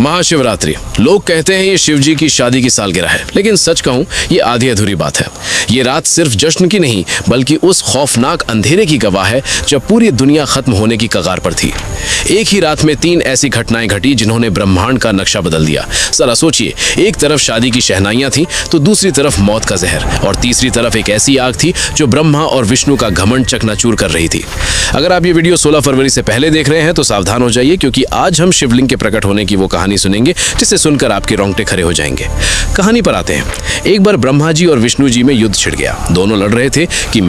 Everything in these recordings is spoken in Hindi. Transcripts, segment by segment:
महाशिवरात्रि लोग कहते हैं ये शिव जी की शादी की सालगिरह है, लेकिन सच कहूं ये आधी अधूरी बात है। ये रात सिर्फ जश्न की नहीं बल्कि उस खौफनाक अंधेरे की गवाह है जब पूरी दुनिया खत्म होने की कगार पर थी। एक ही रात में 3 ऐसी घटनाएं घटी जिन्होंने ब्रह्मांड का नक्शा बदल दिया। जरा सोचिए, एक तरफ शादी की शहनाइयां थी तो दूसरी तरफ मौत का जहर, और तीसरी तरफ एक ऐसी आग थी जो ब्रह्मा और विष्णु का घमंड चकनाचूर कर रही थी। अगर आप ये वीडियो 16 फरवरी से पहले देख रहे हैं तो सावधान हो जाइए, क्योंकि आज हम शिवलिंग के प्रकट होने की वो कहानी सुनेंगे जिसे सुनकर आपके रोंगटे खड़े हो जाएंगे। कहानी पर आते हैं। एक बार ब्रह्मा जी और विष्णु जी में युद्ध छिड़ गया। दोनों लड़ रहे थे कि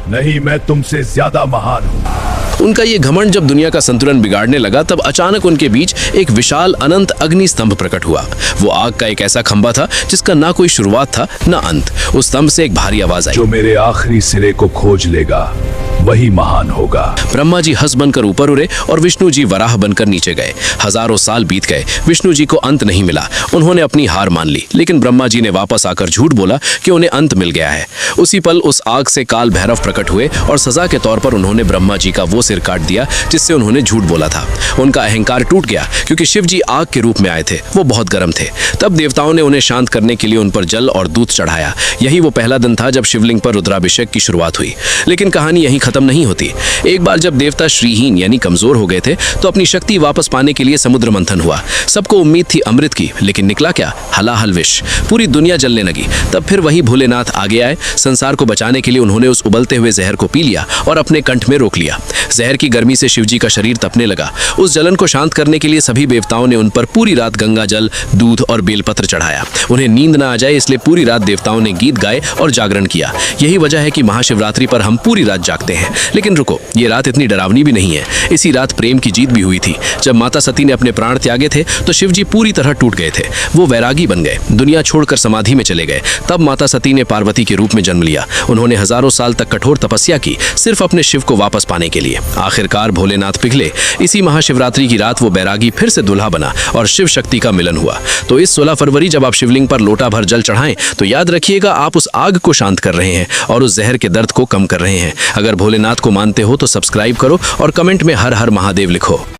नहीं, मैं तुमसे ज्यादा महान हूँ। उनका ये घमंड जब दुनिया का संतुलन बिगाड़ने लगा, तब अचानक उनके बीच एक विशाल अनंत अग्नि स्तंभ प्रकट हुआ। वो आग का एक ऐसा खंभा था जिसका ना कोई शुरुआत था ना अंत। उस स्तंभ से एक भारी आवाज आई, जो मेरे आखिरी सिरे को खोज लेगा वही महान होगा। ब्रह्मा जी हंस बनकर ऊपर उड़े और विष्णु जी वराह बनकर नीचे गए। हजारों साल बीत गए, विष्णु जी को अंत नहीं मिला। उन्होंने अपनी हार मान ली, लेकिन ब्रह्मा जी ने वापस आकर झूठ बोला कि उन्हें अंत मिल गया है। उसी पल उस आग से काल भैरव प्रकट हुए और सजा के तौर पर उन्होंने ब्रह्मा जी का वो सिर काट दिया जिससे उन्होंने झूठ बोला था। उनका अहंकार टूट गया, क्योंकि शिव जी आग के रूप में आए थे। वो बहुत गर्म थे। तब देवताओं ने उन्हें शांत करने के लिए उन पर जल और दूध चढ़ाया। यही वो पहला दिन था जब शिवलिंग पर रुद्राभिषेक की शुरुआत हुई। लेकिन कहानी यहीं खत्म नहीं होती। एक बार जब देवता श्रीहीन यानी कमजोर हो गए थे, तो अपनी शक्ति वापस पाने के लिए समुद्र मंथन हुआ। सबको उम्मीद थी अमृत की, लेकिन निकला क्या? हलाहल विष। पूरी दुनिया जलने लगी। तब फिर वही भोलेनाथ आगे आए। संसार को बचाने के लिए उन्होंने उस उबलते हुए जहर को पी लिया और अपने कंठ में रोक लिया। जहर की गर्मी से शिवजी का शरीर तपने लगा। उस जलन को शांत करने के लिए सभी देवताओं ने उन पर पूरी रात गंगा जल, दूध और बेलपत्र चढ़ाया। उन्हें नींद न आ जाए, इसलिए पूरी रात देवताओं ने गीत गाए और जागरण किया। यही वजह है कि महाशिवरात्रि पर हम पूरी रात जागते हैं। लेकिन रुको, ये रात इतनी डरावनी भी नहीं है। इसी रात प्रेम की जीत भी हुई थी। जब माता सती ने अपने प्राण त्यागे थे तो शिवजी पूरी तरह टूट गए थे। वो वैरागी बन गए, दुनिया छोड़कर समाधि में चले गए। तब माता सती ने पार्वती के रूप में जन्म लिया। उन्होंने हजारों साल तक कठोर तपस्या की, सिर्फ अपने शिव को वापस पाने के लिए। आखिरकार भोलेनाथ पिघले। इसी महाशिवरात्रि की रात वो बैरागी फिर से दुल्हा बना और शिव शक्ति का मिलन हुआ। तो इस 16 फरवरी जब आप शिवलिंग पर लोटा भर जल चढ़ाएं, तो याद रखिएगा आप उस आग को शांत कर रहे हैं और उस जहर के दर्द को कम कर रहे हैं। अगर भोलेनाथ को मानते हो तो सब्सक्राइब करो और कमेंट में हर हर महादेव लिखो।